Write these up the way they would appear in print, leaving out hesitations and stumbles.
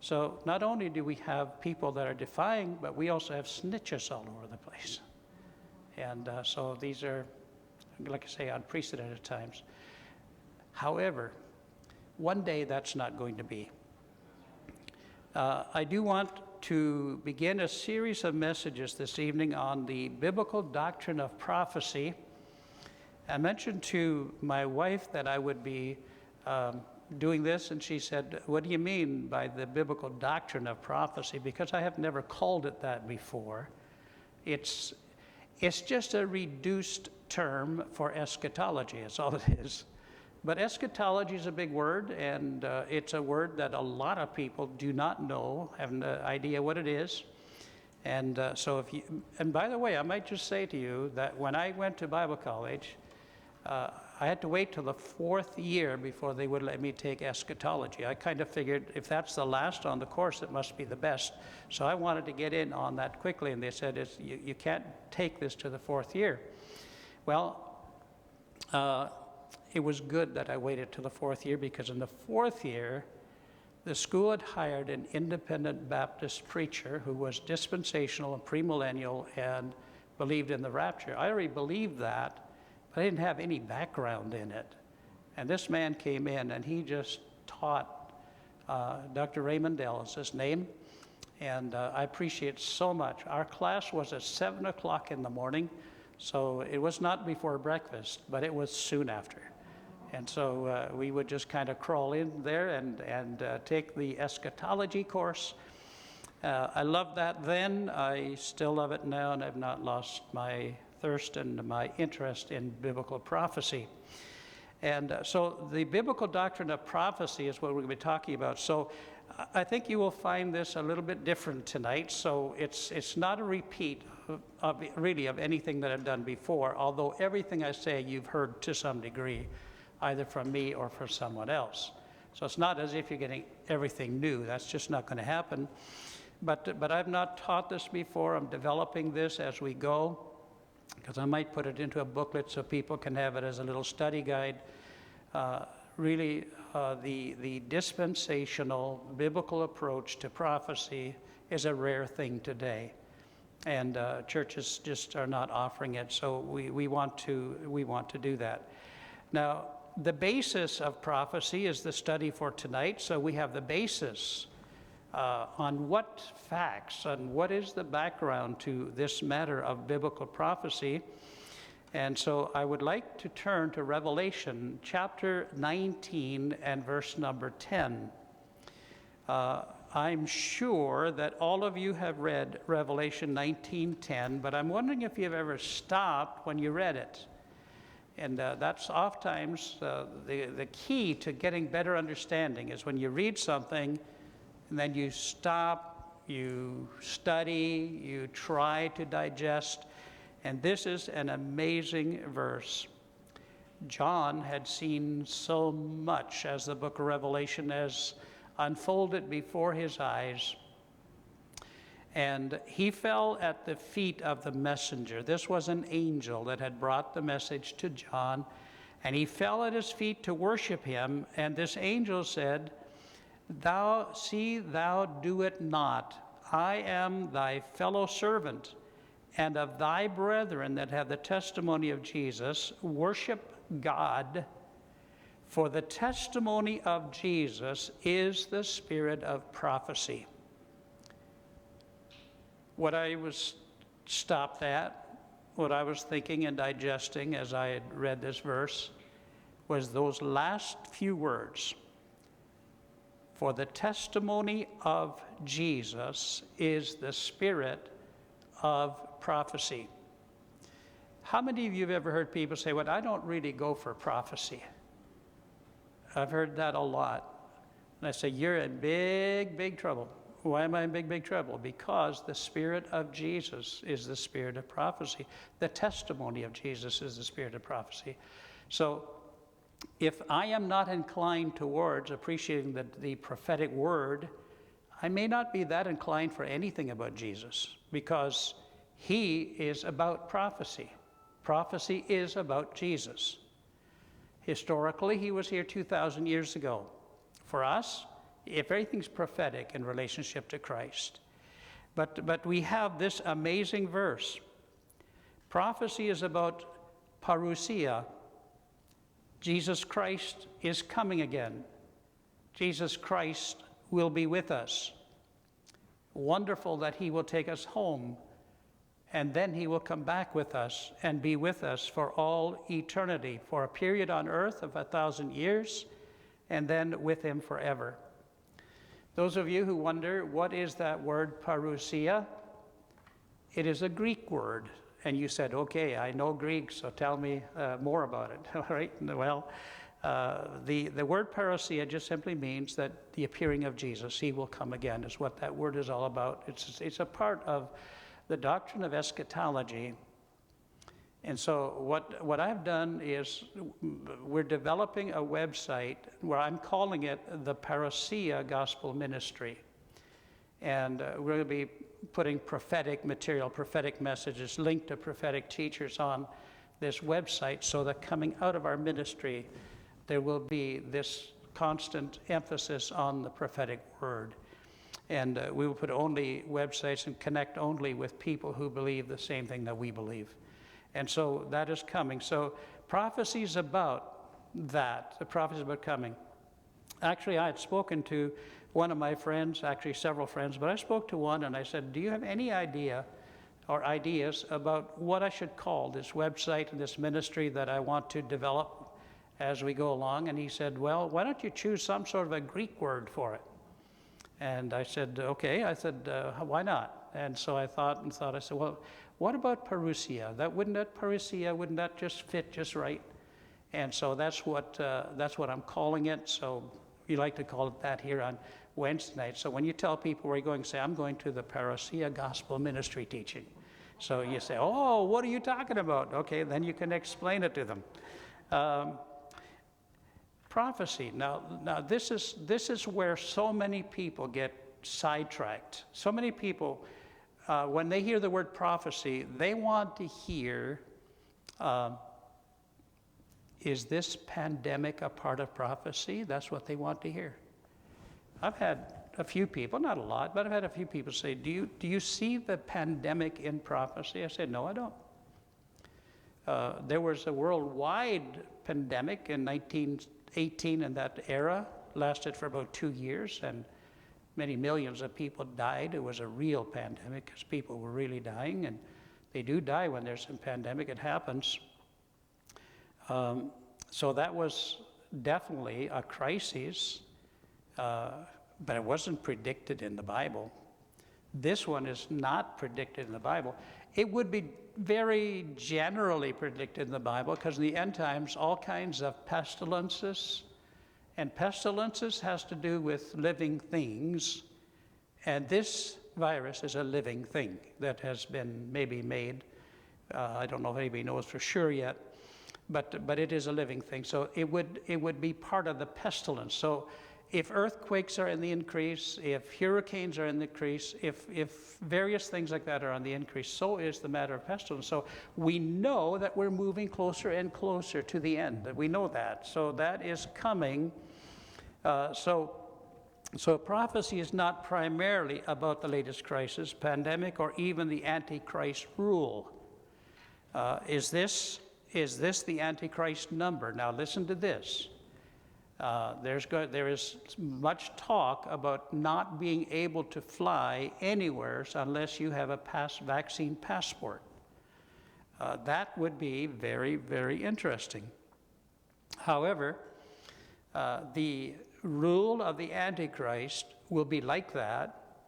So not only do we have people that are defying, but we also have snitches all over the place. And so these are, like I say, unprecedented times. However, one day that's not going to be. I do want to begin a series of messages this evening on the biblical doctrine of prophecy. I mentioned to my wife that I would be doing this, and she said, "What do you mean by the biblical doctrine of prophecy?" Because I have never called it that before. It's just a reduced term for eschatology, is all it is. But eschatology is a big word, and it's a word that a lot of people do not know, have no idea what it is. And so if you, and by the way, I might just say to you that when I went to Bible college, I had to wait till the 4th year before they would let me take eschatology. I kind of figured if that's the last on the course, it must be the best. So I wanted to get in on that quickly, and they said, you can't take this to the 4th year. Well, it was good that I waited till the 4th year, because in the 4th year, the school had hired an independent Baptist preacher who was dispensational and premillennial and believed in the rapture. I already believed that, but I didn't have any background in it. And this man came in and he just taught. Dr. Raymond Dell is his name, and I appreciate it so much. Our class was at 7 o'clock in the morning, so it was not before breakfast, but it was soon after. And so we would just kind of crawl in there and take the eschatology course. I loved that then. I still love it now, and I've not lost my thirst and my interest in biblical prophecy. And so the biblical doctrine of prophecy is what we're going to be talking about. So I think you will find this a little bit different tonight. So it's not a repeat of anything that I've done before, although everything I say you've heard to some degree, either from me or from someone else. So it's not as if you're getting everything new. That's just not going to happen. But I've not taught this before. I'm developing this as we go, because I might put it into a booklet so people can have it as a little study guide. The dispensational biblical approach to prophecy is a rare thing today, and churches just are not offering it. So we want to do that. Now, the basis of prophecy is the study for tonight. So we have the basis on what facts and what is the background to this matter of biblical prophecy. And so I would like to turn to Revelation chapter 19 and verse number 10. I'm sure that all of you have read Revelation 19:10, but I'm wondering if you've ever stopped when you read it. And that's oftentimes the key to getting better understanding, is when you read something and then you stop, you study, you try to digest. And this is an amazing verse. John had seen so much as the book of Revelation has unfolded before his eyes. And he fell at the feet of the messenger. This was an angel that had brought the message to John. And he fell at his feet to worship him. And this angel said, thou do it not. I am thy fellow servant, and of thy brethren that have the testimony of Jesus. Worship God, for the testimony of Jesus is the spirit of prophecy. What I was stopped at, what I was thinking and digesting as I had read this verse, was those last few words. For the testimony of Jesus is the spirit of prophecy. How many of you have ever heard people say, well, I don't really go for prophecy? I've heard that a lot. And I say, you're in big, big trouble. Why am I in big, big trouble? Because the spirit of Jesus is the spirit of prophecy. The testimony of Jesus is the spirit of prophecy. So if I am not inclined towards appreciating the prophetic word, I may not be that inclined for anything about Jesus, because he is about prophecy. Prophecy is about Jesus. Historically, he was here 2,000 years ago. For us, if everything's prophetic in relationship to Christ. But we have this amazing verse. Prophecy is about parousia. Jesus Christ is coming again. Jesus Christ will be with us. Wonderful that he will take us home, and then he will come back with us and be with us for all eternity, for a period on earth of 1,000 years, and then with him forever. Those of you who wonder, what is that word parousia? It is a Greek word. And you said, okay, I know Greek, so tell me more about it. All right? Well, the word parousia just simply means that the appearing of Jesus, he will come again, is what that word is all about. It's a part of the doctrine of eschatology. And so what I've done is we're developing a website where I'm calling it the Parousia Gospel Ministry. And we're going to be putting prophetic material, prophetic messages, linked to prophetic teachers on this website, so that coming out of our ministry, there will be this constant emphasis on the prophetic word. And we will put only websites and connect only with people who believe the same thing that we believe. And so that is coming. So prophecy is about that. The prophecy is about coming. Actually, I had spoken to one of my friends, actually several friends, but I spoke to one and I said, do you have any idea or ideas about what I should call this website and this ministry that I want to develop as we go along? And he said, well, why don't you choose some sort of a Greek word for it? And I said, okay. I said, why not? And so I thought, I said, well, what about parousia? Wouldn't that just fit just right? And so that's what I'm calling it. So we like to call it that here on Wednesday night. So when you tell people where you're going, say, I'm going to the Parousia Gospel Ministry teaching. So you say, oh, what are you talking about? Okay, then you can explain it to them. Prophecy. Now this is where so many people get sidetracked. So many people, when they hear the word prophecy, they want to hear, is this pandemic a part of prophecy? That's what they want to hear. I've had a few people, not a lot, but I've had a few people say, do you see the pandemic in prophecy? I said, no, I don't. There was a worldwide pandemic in 1918, and that era lasted for about 2 years, and many millions of people died. It was a real pandemic because people were really dying, and they do die when there's a pandemic. It happens. So that was definitely a crisis, but it wasn't predicted in the Bible. This one is not predicted in the Bible. It would be very generally predicted in the Bible, because in the end times, all kinds of pestilences, and pestilences has to do with living things, and this virus is a living thing that has been maybe made. I don't know if anybody knows for sure yet, but it is a living thing. So it would be part of the pestilence. So if earthquakes are in the increase, if hurricanes are in the increase, if various things like that are on the increase, so is the matter of pestilence. So we know that we're moving closer and closer to the end. We know that. So that is coming. So prophecy is not primarily about the latest crisis, pandemic, or even the Antichrist rule. Is this the Antichrist number? Now listen to this. There is much talk about not being able to fly anywhere unless you have a vaccine passport. That would be very, very interesting. However, the rule of the Antichrist will be like that,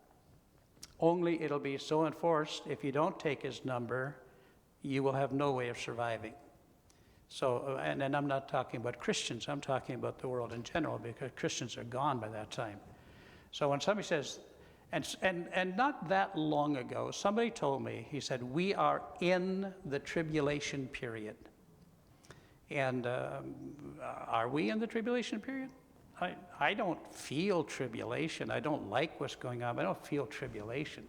only it'll be so enforced, if you don't take his number, you will have no way of surviving. So, and I'm not talking about Christians, I'm talking about the world in general, because Christians are gone by that time. So when somebody says, and not that long ago, somebody told me, he said, we are in the tribulation period. And are we in the tribulation period? I don't feel tribulation. I don't like what's going on. I don't feel tribulation.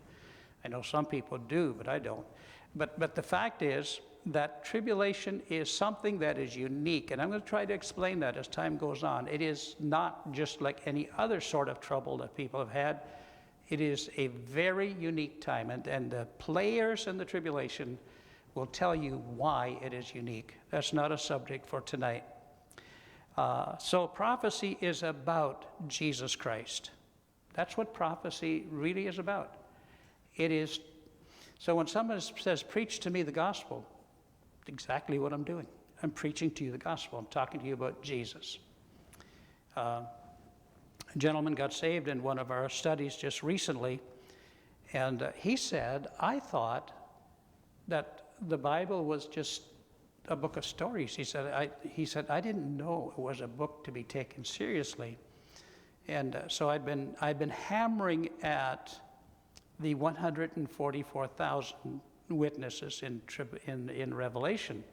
I know some people do, but I don't. But the fact is, that tribulation is something that is unique, and I'm going to try to explain that as time goes on. It is not just like any other sort of trouble that people have had. It is a very unique time, and the players in the tribulation will tell you why it is unique. That's not a subject for tonight. So prophecy is about Jesus Christ. That's what prophecy really is about. It is, so when someone says, preach to me the gospel, exactly what I'm doing. I'm preaching to you the gospel. I'm talking to you about Jesus. A gentleman got saved in one of our studies just recently, and he said, I thought that the Bible was just a book of stories. He said, I didn't know it was a book to be taken seriously. And so I've been hammering at the 144,000 witnesses in Revelation.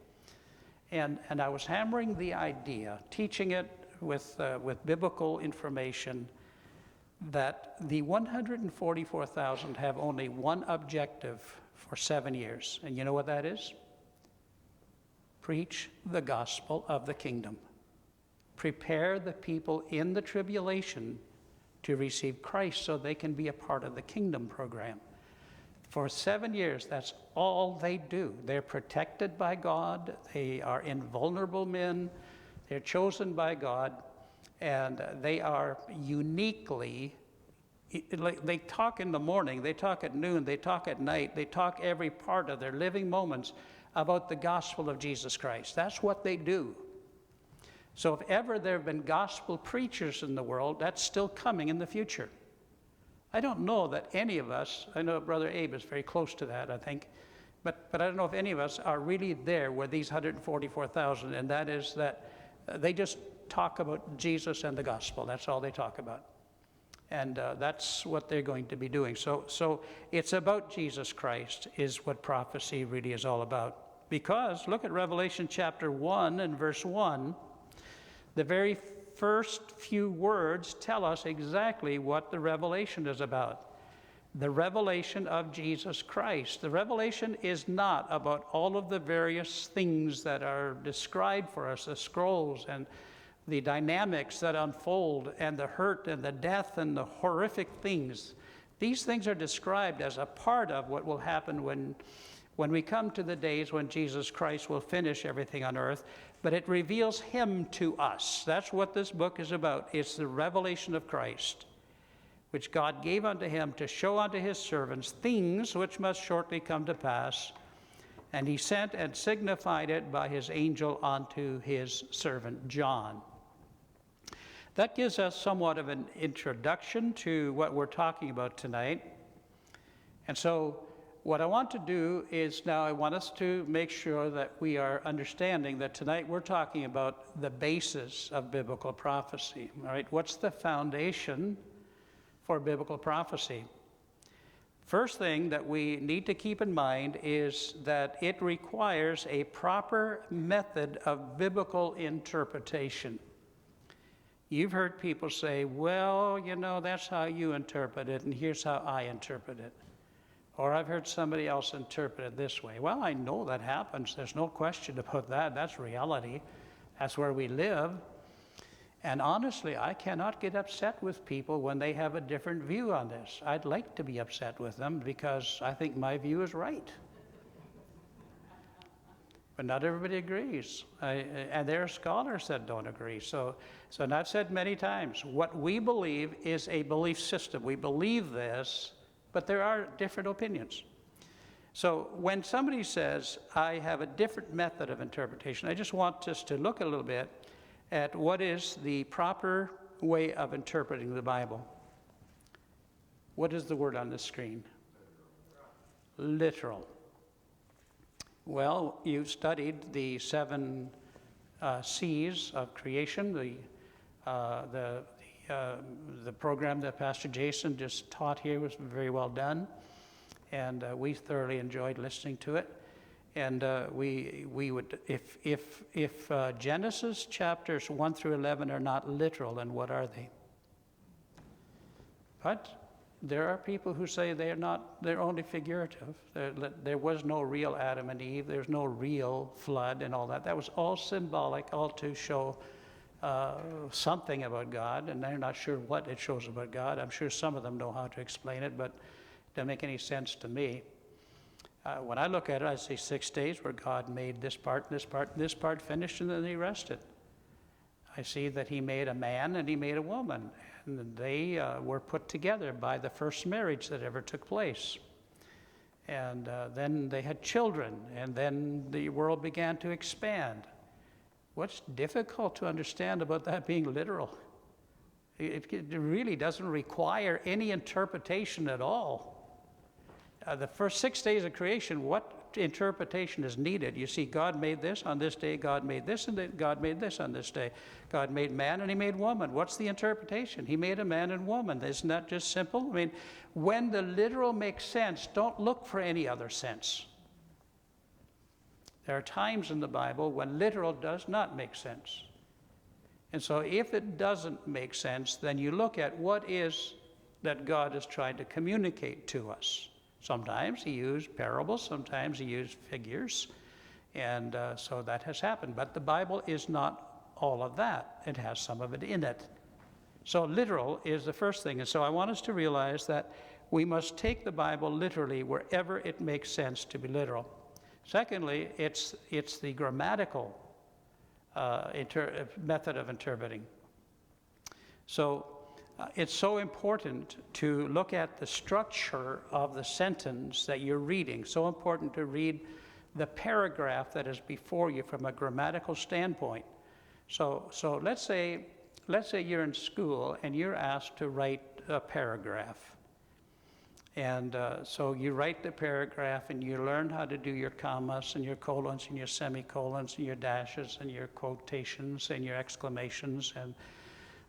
And I was hammering the idea, teaching it with biblical information, that the 144,000 have only one objective for 7 years. And you know what that is? Preach the gospel of the kingdom. Prepare the people in the tribulation to receive Christ so they can be a part of the kingdom program. For 7 years, that's all they do. They're protected by God. They are invulnerable men. They're chosen by God. And they are uniquely, they talk in the morning, they talk at noon, they talk at night, they talk every part of their living moments about the gospel of Jesus Christ. That's what they do. So if ever there have been gospel preachers in the world, that's still coming in the future. I don't know that any of us, I know Brother Abe is very close to that, I think, but I don't know if any of us are really there with these 144,000, and that is that they just talk about Jesus and the gospel. That's all they talk about. And that's what they're going to be doing. So it's about Jesus Christ is what prophecy really is all about. Because look at Revelation chapter 1 and verse 1. The very first few words tell us exactly what the revelation is about. The revelation of Jesus Christ. The revelation is not about all of the various things that are described for us, the scrolls and the dynamics that unfold, and the hurt and the death and the horrific things. These things are described as a part of what will happen when we come to the days when Jesus Christ will finish everything on earth, but it reveals him to us. That's what this book is about. It's the revelation of Christ, which God gave unto him to show unto his servants things which must shortly come to pass. And he sent and signified it by his angel unto his servant John. That gives us somewhat of an introduction to what we're talking about tonight. And so what I want to do is now I want us to make sure that we are understanding that tonight we're talking about the basis of biblical prophecy. All right, what's the foundation for biblical prophecy? First thing that we need to keep in mind is that it requires a proper method of biblical interpretation. You've heard people say, well, you know, that's how you interpret it, and here's how I interpret it. Or I've heard somebody else interpret it this way. Well, I know that happens. There's no question about that. That's reality. That's where we live. And honestly, I cannot get upset with people when they have a different view on this. I'd like to be upset with them because I think my view is right. But not everybody agrees. And there are scholars that don't agree. So I've said many times, what we believe is a belief system. We believe this, but there are different opinions. So when somebody says, I have a different method of interpretation, I just want us to look a little bit at what is the proper way of interpreting the Bible. What is the word on the screen? Literal. Well, you studied the 7 C's of creation, the program that Pastor Jason just taught here was very well done, and we thoroughly enjoyed listening to it. And we would, if Genesis chapters 1 through 11 are not literal, then what are they? What? There are people who say they're only figurative. There was no real Adam and Eve. There's no real flood and all that. That was all symbolic, all to show something about God, and they're not sure what it shows about God. I'm sure some of them know how to explain it, but it doesn't make any sense to me. When I look at it, I see 6 days where God made this part, and this part, and this part finished, and then he rested. I see that he made a man and he made a woman, and they were put together by the first marriage that ever took place. And then they had children, and then the world began to expand. What's difficult to understand about that being literal? It really doesn't require any interpretation at all. The first 6 days of creation, what interpretation is needed? You see, God made this on this day, God made this, and then God made this on this day. God made man and he made woman. What's the interpretation? He made a man and woman. Isn't that just simple? I mean, when the literal makes sense, don't look for any other sense. There are times in the Bible when literal does not make sense. And so if it doesn't make sense, then you look at what is that God is trying to communicate to us. Sometimes he used parables, sometimes he used figures, and so that has happened. But the Bible is not all of that. It has some of it in it. So literal is the first thing. And so I want us to realize that we must take the Bible literally wherever it makes sense to be literal. Secondly, it's the grammatical method of interpreting. So it's so important to look at the structure of the sentence that you're reading. So important to read the paragraph that is before you from a grammatical standpoint. So let's say you're in school and you're asked to write a paragraph. And so you write the paragraph and you learn how to do your commas and your colons and your semicolons and your dashes and your quotations and your exclamations and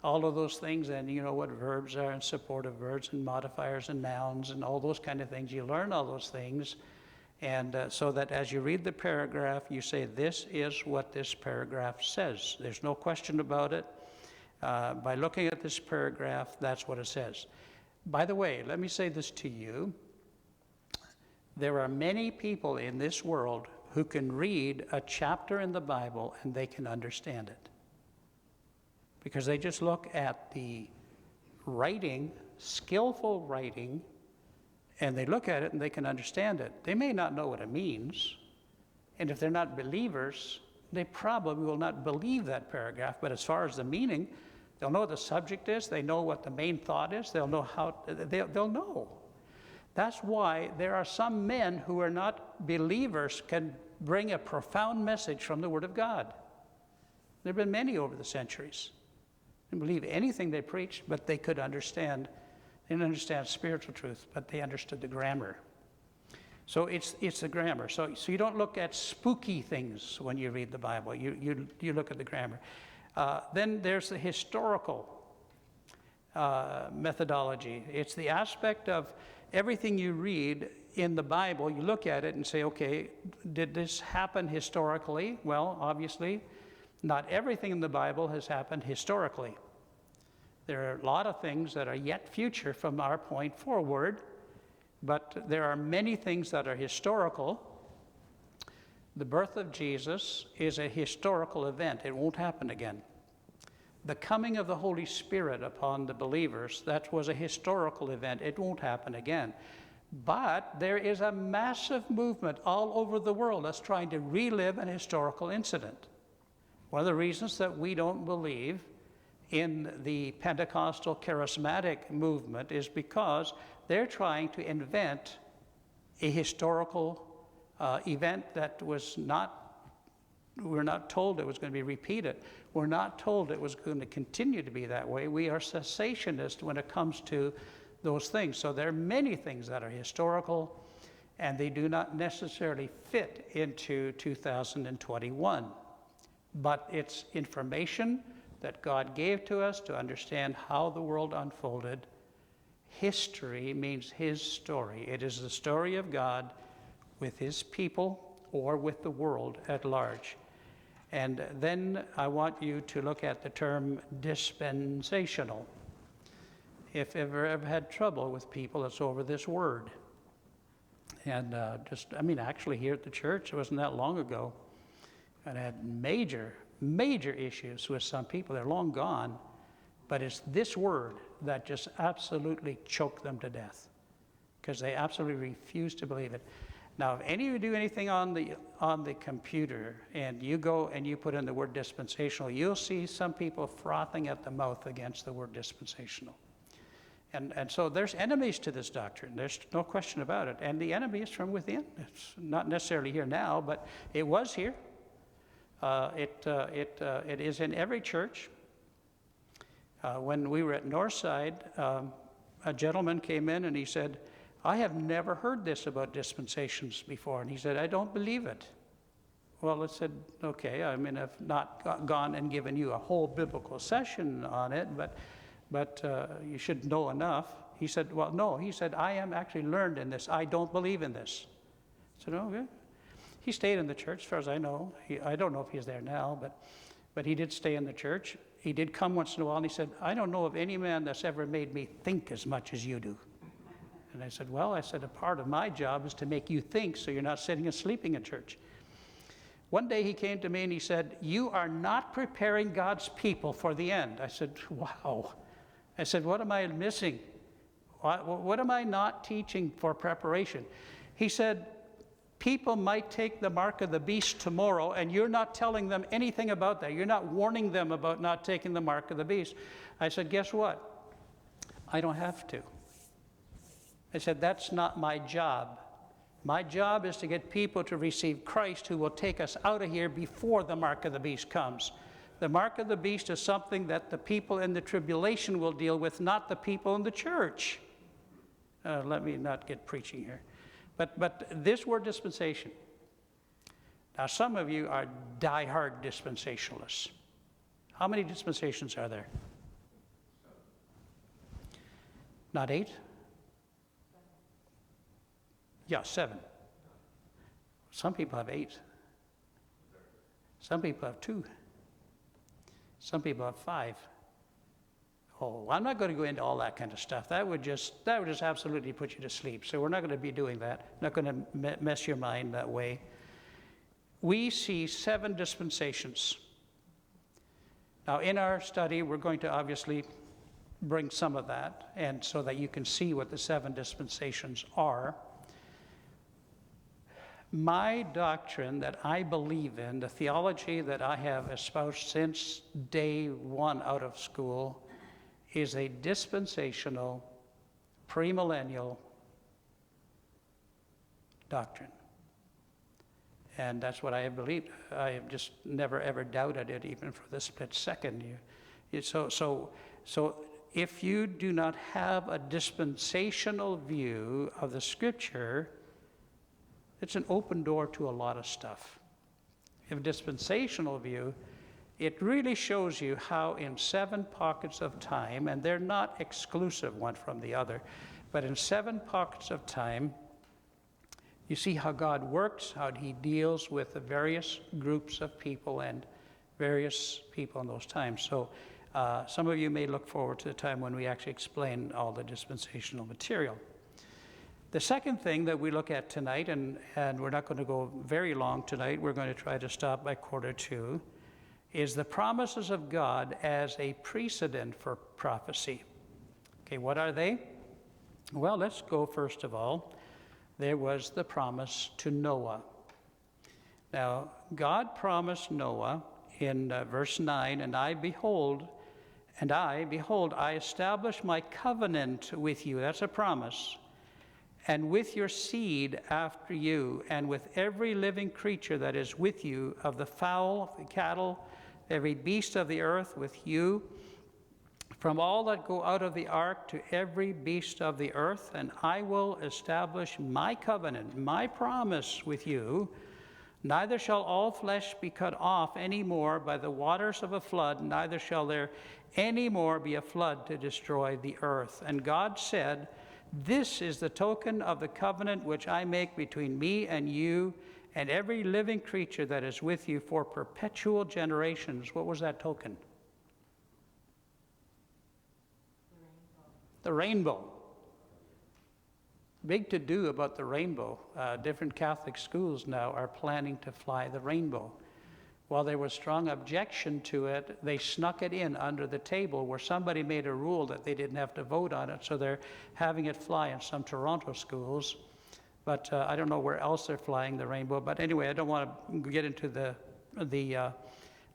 all of those things, and you know what verbs are and supportive verbs and modifiers and nouns and all those kind of things. You learn all those things, and so that as you read the paragraph, you say, this is what this paragraph says. There's no question about it. By looking at this paragraph, that's what it says. By the way, let me say this to you. There are many people in this world who can read a chapter in the Bible and they can understand it, because they just look at the writing, skillful writing, and they look at it and they can understand it. They may not know what it means, and if they're not believers, they probably will not believe that paragraph, but as far as the meaning, they'll know what the subject is, they know what the main thought is, they'll know how, they'll know. That's why there are some men who are not believers can bring a profound message from the Word of God. There have been many over the centuries. They didn't believe anything they preached, but they could understand. They didn't understand spiritual truth, but they understood the grammar. So it's the grammar. So you don't look at spooky things when you read the Bible. You look at the grammar. Then there's the historical methodology. It's the aspect of everything you read in the Bible. You look at it and say, okay, did this happen historically? Well, obviously, not everything in the Bible has happened historically. There are a lot of things that are yet future from our point forward, but there are many things that are historical. The birth of Jesus is a historical event. It won't happen again. The coming of the Holy Spirit upon the believers, that was a historical event. It won't happen again. But there is a massive movement all over the world that's trying to relive an historical incident. One of the reasons that we don't believe in the Pentecostal charismatic movement is because they're trying to invent a historical event that was not, we're not told it was going to be repeated. We're not told it was going to continue to be that way. We are cessationists when it comes to those things. So there are many things that are historical, and they do not necessarily fit into 2021. But it's information that God gave to us to understand how the world unfolded. History means his story. It is the story of God with his people or with the world at large. And then I want you to look at the term dispensational. if ever had trouble with people, it's over this word. And actually here at the church, it wasn't that long ago, and I had major issues with some people. They're long gone, but it's this word that just absolutely choked them to death because they absolutely refuse to believe it. Now, if any of you do anything on the computer and you go and you put in the word dispensational, you'll see some people frothing at the mouth against the word dispensational. And so there's enemies to this doctrine. There's no question about it. And the enemy is from within. It's not necessarily here now, but it was here. It is in every church. When we were at Northside, a gentleman came in and he said, I have never heard this about dispensations before. And he said, I don't believe it. Well, I said, okay, I've not gone and given you a whole biblical session on it, but you should know enough. He said, well, no. He said, I am actually learned in this. I don't believe in this. I said, okay. He stayed in the church, as far as I know. I don't know if he's there now, but he did stay in the church. He did come once in a while, and he said, I don't know of any man that's ever made me think as much as you do. And I said, well, a part of my job is to make you think so you're not sitting and sleeping in church. One day he came to me and he said, you are not preparing God's people for the end. I said, wow. I said, what am I missing? What am I not teaching for preparation? He said, people might take the mark of the beast tomorrow, and you're not telling them anything about that. You're not warning them about not taking the mark of the beast. I said, guess what? I don't have to. I said, that's not my job. My job is to get people to receive Christ who will take us out of here before the mark of the beast comes. The mark of the beast is something that the people in the tribulation will deal with, not the people in the church. Let me not get preaching here. But this word dispensation. Now, some of you are die-hard dispensationalists. How many dispensations are there? Not 8? Yeah, 7. Some people have 8. Some people have 2. Some people have 5. Oh, I'm not going to go into all that kind of stuff. That would just absolutely put you to sleep. So we're not going to be doing that. Not going to mess your mind that way. We see 7 dispensations. Now, in our study, we're going to obviously bring some of that, and so that you can see what the 7 dispensations are. My doctrine that I believe in, the theology that I have espoused since day one out of school, is a dispensational, premillennial doctrine. And that's what I have believed. I have just never ever doubted it, even for the split second. So if you do not have a dispensational view of the Scripture, it's an open door to a lot of stuff. If a dispensational view, it really shows you how in 7 pockets of time, and they're not exclusive one from the other, but in 7 pockets of time, you see how God works, how he deals with the various groups of people and various people in those times. So some of you may look forward to the time when we actually explain all the dispensational material. The second thing that we look at tonight, and we're not going to go very long tonight, we're going to try to stop by 1:45, is the promises of God as a precedent for prophecy. Okay, what are they? Well, let's go first of all. There was the promise to Noah. Now, God promised Noah in verse 9, I behold, I establish my covenant with you. That's a promise. And with your seed after you, and with every living creature that is with you, of the fowl, of the cattle, every beast of the earth with you, from all that go out of the ark to every beast of the earth, and I will establish my covenant, my promise with you. Neither shall all flesh be cut off any more by the waters of a flood, neither shall there any more be a flood to destroy the earth. And God said, this is the token of the covenant which I make between me and you and every living creature that is with you for perpetual generations. What was that token? The rainbow. Big to do about the rainbow. Different Catholic schools now are planning to fly the rainbow. While there was strong objection to it, they snuck it in under the table where somebody made a rule that they didn't have to vote on it, so they're having it fly in some Toronto schools. But I don't know where else they're flying the rainbow. But anyway, I don't want to get into the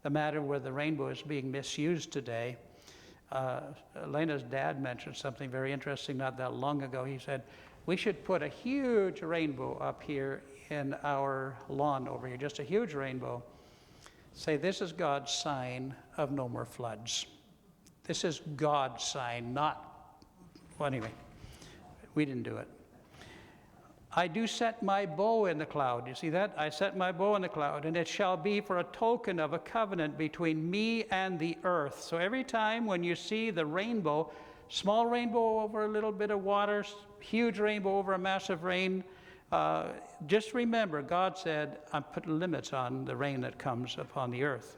matter where the rainbow is being misused today. Elena's dad mentioned something very interesting not that long ago. He said, we should put a huge rainbow up here in our lawn over here, just a huge rainbow. Say, this is God's sign of no more floods. This is God's sign, not, well, anyway, we didn't do it. I do set my bow in the cloud. You see that? I set my bow in the cloud, and it shall be for a token of a covenant between me and the earth. So every time when you see the rainbow, small rainbow over a little bit of water, huge rainbow over a massive rain, just remember, God said, I'm putting limits on the rain that comes upon the earth.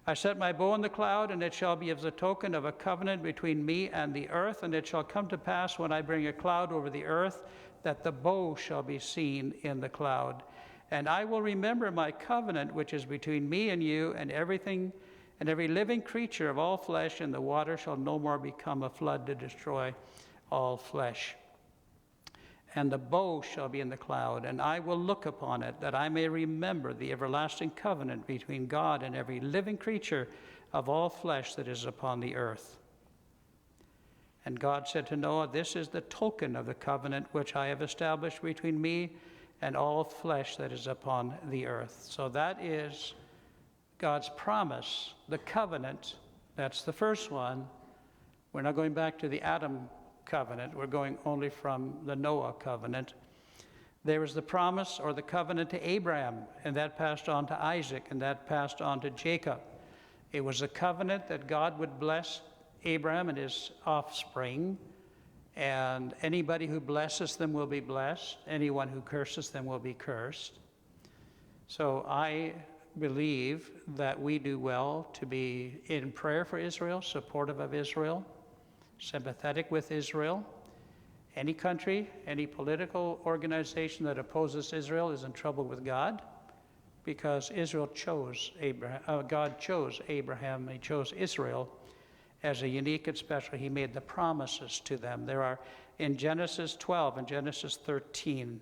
I set my bow in the cloud, and it shall be as a token of a covenant between me and the earth, and it shall come to pass when I bring a cloud over the earth, that the bow shall be seen in the cloud. And I will remember my covenant, which is between me and you, and everything, and every living creature of all flesh in the water shall no more become a flood to destroy all flesh. And the bow shall be in the cloud, and I will look upon it, that I may remember the everlasting covenant between God and every living creature of all flesh that is upon the earth. And God said to Noah, this is the token of the covenant which I have established between me and all flesh that is upon the earth. So that is God's promise, the covenant. That's the first one. We're not going back to the Adam covenant. We're going only from the Noah covenant. There was the promise or the covenant to Abraham, and that passed on to Isaac, and that passed on to Jacob. It was a covenant that God would bless Abraham and his offspring, and anybody who blesses them will be blessed. Anyone who curses them will be cursed. So I believe that we do well to be in prayer for Israel, supportive of Israel, sympathetic with Israel. Any country, any political organization that opposes Israel is in trouble with God, because Israel chose Abraham. God chose Abraham. He chose Israel as a unique and special. He made the promises to them. There are in Genesis 12 and Genesis 13,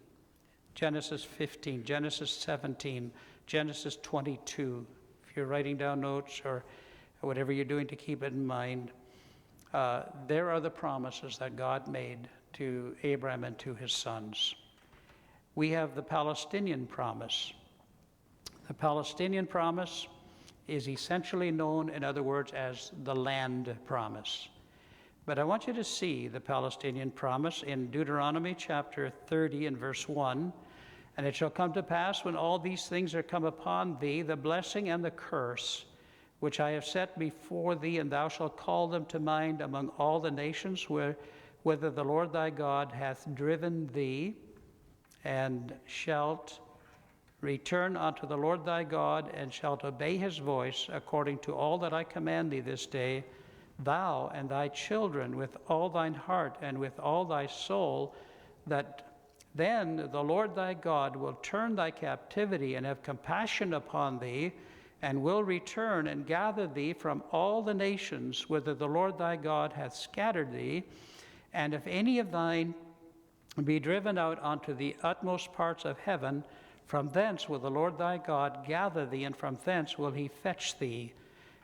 Genesis 15, Genesis 17, Genesis 22. If you're writing down notes or whatever you're doing to keep it in mind, there are the promises that God made to Abraham and to his sons. We have the Palestinian promise. The Palestinian promise is essentially known, in other words, as the land promise. But I want you to see the Palestinian promise in Deuteronomy chapter 30 and verse 1. And it shall come to pass when all these things are come upon thee, the blessing and the curse, which I have set before thee, and thou shalt call them to mind among all the nations whither the Lord thy God hath driven thee, and shalt return unto the Lord thy God, and shalt obey his voice according to all that I command thee this day, thou and thy children with all thine heart and with all thy soul, that then the Lord thy God will turn thy captivity and have compassion upon thee, and will return and gather thee from all the nations whither the Lord thy God hath scattered thee. And if any of thine be driven out unto the utmost parts of heaven, from thence will the Lord thy God gather thee, and from thence will he fetch thee.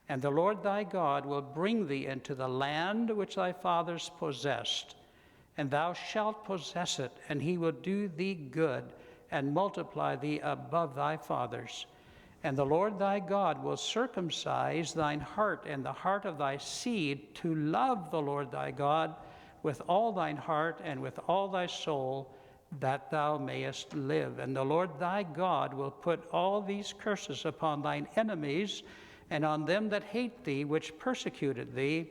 And the Lord thy God will bring thee into the land which thy fathers possessed, and thou shalt possess it, and he will do thee good, and multiply thee above thy fathers. And the Lord thy God will circumcise thine heart and the heart of thy seed to love the Lord thy God with all thine heart and with all thy soul, that thou mayest live. And the Lord thy God will put all these curses upon thine enemies and on them that hate thee, which persecuted thee.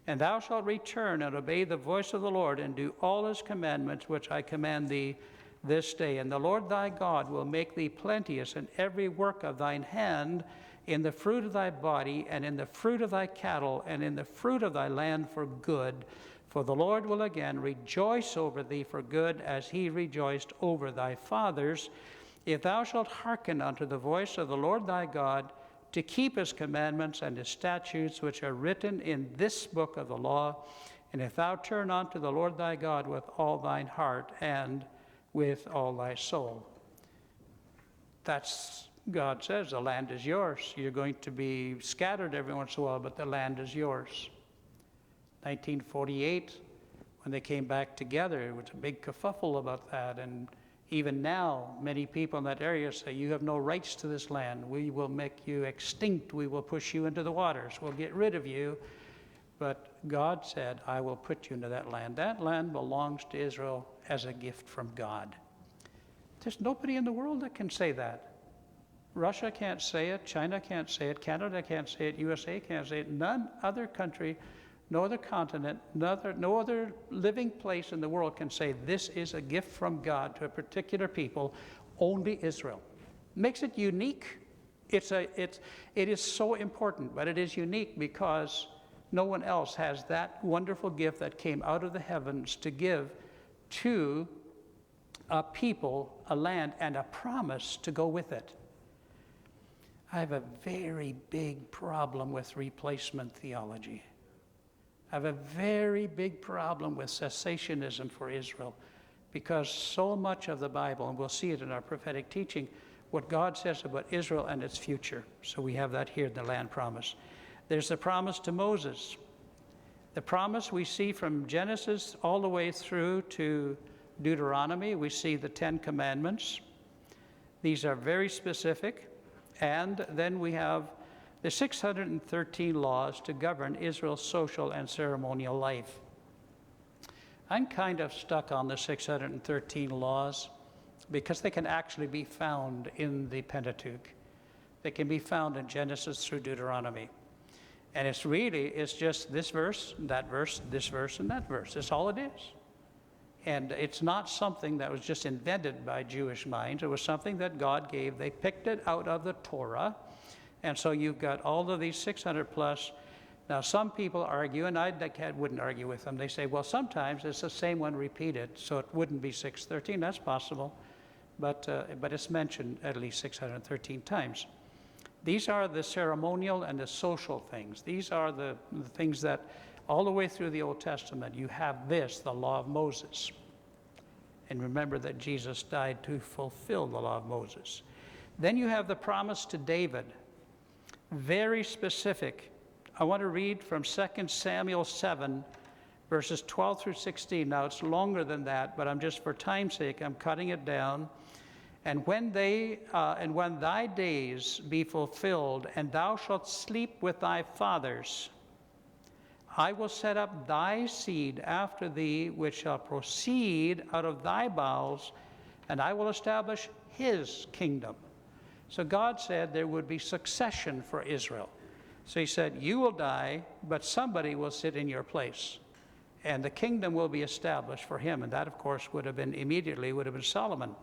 And thou shalt return and obey the voice of the Lord, and do all his commandments which I command thee this day. And the Lord thy God will make thee plenteous in every work of thine hand, in the fruit of thy body, and in the fruit of thy cattle, and in the fruit of thy land for good. For the Lord will again rejoice over thee for good, as he rejoiced over thy fathers, if thou shalt hearken unto the voice of the Lord thy God, to keep his commandments and his statutes, which are written in this book of the law, and if thou turn unto the Lord thy God with all thine heart and with all thy soul. That's, God says, the land is yours. You're going to be scattered every once in a while, but the land is yours. 1948, when they came back together, it was a big kerfuffle about that, and even now, many people in that area say, you have no rights to this land. We will make you extinct. We will push you into the waters. We'll get rid of you. But God said, I will put you into that land. That land belongs to Israel as a gift from God. There's nobody in the world that can say that. Russia can't say it. China can't say it. Canada can't say it. USA can't say it. None other country, no other continent, no other living place in the world can say this is a gift from God to a particular people. Only Israel. Makes it unique. It is so important, but it is unique because no one else has that wonderful gift that came out of the heavens to give to a people, a land, and a promise to go with it. I have a very big problem with replacement theology. I have a very big problem with cessationism for Israel, because so much of the Bible, and we'll see it in our prophetic teaching, what God says about Israel and its future. So we have that here in the land promise. There's the promise to Moses. The promise we see from Genesis all the way through to Deuteronomy. We see the 10 Commandments. These are very specific. And then we have the 613 laws to govern Israel's social and ceremonial life. I'm kind of stuck on the 613 laws because they can actually be found in the Pentateuch. They can be found in Genesis through Deuteronomy. And it's just this verse, that verse, this verse, and that verse. That's all it is. And it's not something that was just invented by Jewish minds. It was something that God gave. They picked it out of the Torah. And so you've got all of these 600 plus. Now, some people argue, and I wouldn't argue with them. They say, well, sometimes it's the same one repeated, so it wouldn't be 613. That's possible. But it's mentioned at least 613 times. These are the ceremonial and the social things. These are the things that all the way through the Old Testament, you have this, the law of Moses. And remember that Jesus died to fulfill the law of Moses. Then you have the promise to David. Very specific. I want to read from 2 Samuel 7, verses 12 through 16. Now, it's longer than that, but I'm just, for time's sake, I'm cutting it down. And when thy days be fulfilled, and thou shalt sleep with thy fathers, I will set up thy seed after thee, which shall proceed out of thy bowels, and I will establish his kingdom. So God said there would be succession for Israel. So he said, you will die, but somebody will sit in your place, and the kingdom will be established for him. And that, of course, would have been Solomon.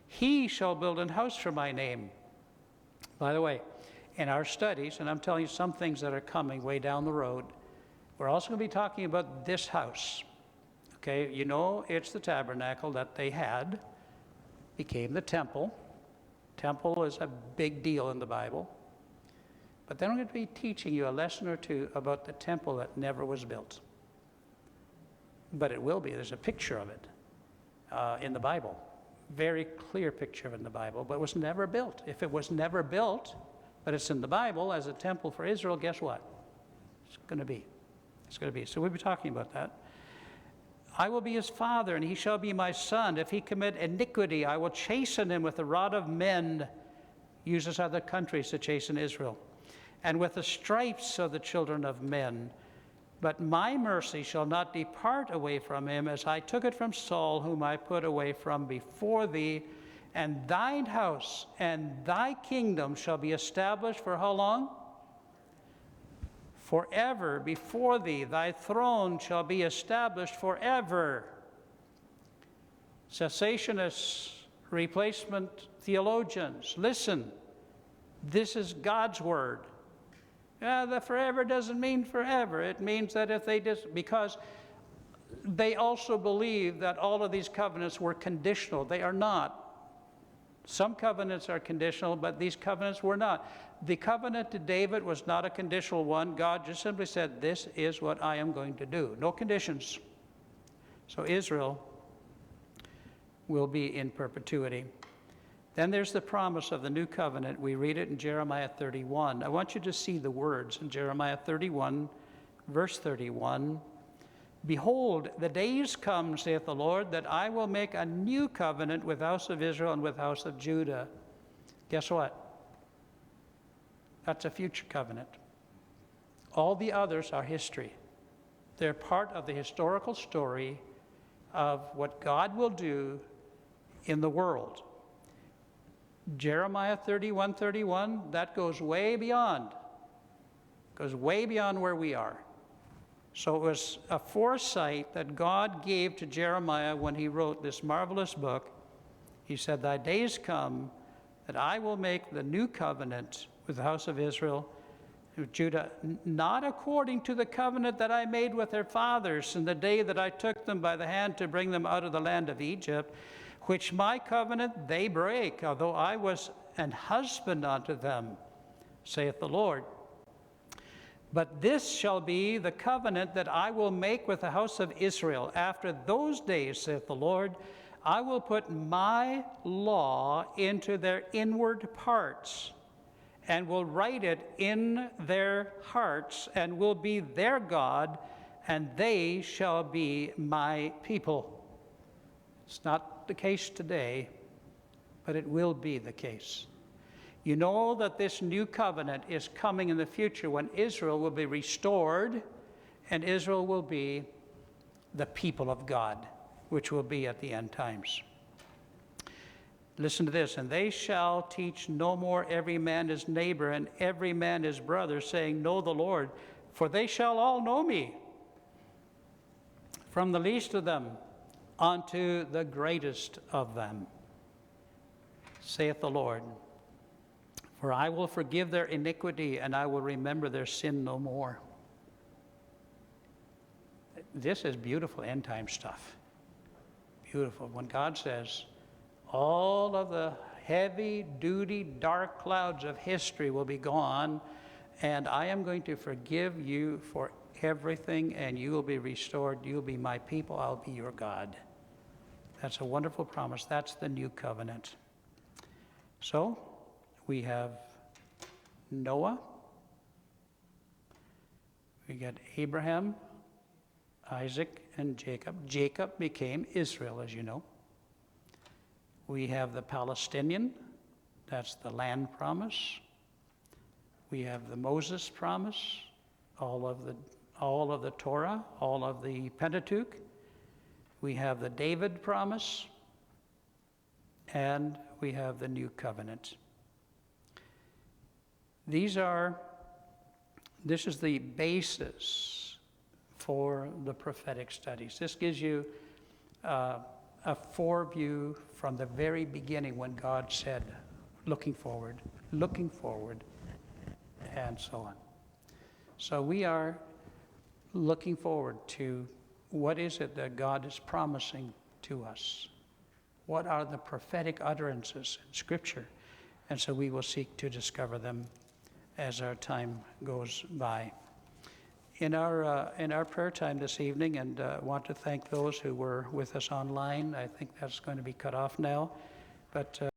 He shall build an house for my name. By the way, in our studies, and I'm telling you some things that are coming way down the road, we're also going to be talking about this house. Okay, you know, it's the tabernacle that they had, became the temple. Temple is a big deal in the Bible. But then I'm going to be teaching you a lesson or two about the temple that never was built. But it will be. There's a picture of it in the Bible. Very clear picture of it in the Bible, but it was never built. If it was never built, but it's in the Bible as a temple for Israel, guess what? It's going to be. It's going to be. So we'll be talking about that. I will be his father, and he shall be my son. If he commit iniquity, I will chasten him with the rod of men. Uses other countries to chasten Israel. And with the stripes of the children of men. But my mercy shall not depart away from him, as I took it from Saul, whom I put away from before thee. And thine house and thy kingdom shall be established for how long? Forever before thee. Thy throne shall be established forever. Cessationists, replacement theologians, listen. This is God's word. The forever doesn't mean forever. It means that if they because they also believe that all of these covenants were conditional. They are not. Some covenants are conditional, but these covenants were not. The covenant to David was not a conditional one. God just simply said, this is what I am going to do. No conditions. So Israel will be in perpetuity. Then there's the promise of the new covenant. We read it in Jeremiah 31. I want you to see the words in Jeremiah 31, verse 31. Behold, the days come, saith the Lord, that I will make a new covenant with the house of Israel and with the house of Judah. Guess what? That's a future covenant. All the others are history. They're part of the historical story of what God will do in the world. Jeremiah 31:31, that goes way beyond where we are. So it was a foresight that God gave to Jeremiah when he wrote this marvelous book. He said, thy days come that I will make the new covenant with the house of Israel, with Judah, not according to the covenant that I made with their fathers in the day that I took them by the hand to bring them out of the land of Egypt, which my covenant they break, although I was an husband unto them, saith the Lord. But this shall be the covenant that I will make with the house of Israel. After those days, saith the Lord, I will put my law into their inward parts, and will write it in their hearts, and will be their God, and they shall be my people. It's not the case today, but it will be the case. You know that this new covenant is coming in the future when Israel will be restored, and Israel will be the people of God, which will be at the end times. Listen to this, and they shall teach no more every man his neighbor and every man his brother, saying, know the Lord, for they shall all know me, from the least of them unto the greatest of them, saith the Lord. For I will forgive their iniquity, and I will remember their sin no more. This is beautiful end time stuff. Beautiful. When God says, all of the heavy-duty dark clouds of history will be gone, and I am going to forgive you for everything, and you will be restored. You'll be my people. I'll be your God. That's a wonderful promise. That's the new covenant. So, we have Noah, we got Abraham, Isaac, and Jacob. Jacob became Israel, as you know. We have the Palestinian, that's the land promise. We have the Moses promise, all of the Torah, all of the Pentateuch. We have the David promise, and we have the new covenant. This is the basis for the prophetic studies. This gives you a foreview from the very beginning when God said, looking forward, and so on. So we are looking forward to what is it that God is promising to us? What are the prophetic utterances in Scripture? And so we will seek to discover them as our time goes by. In our prayer time this evening, and I want to thank those who were with us online. I think that's going to be cut off now, but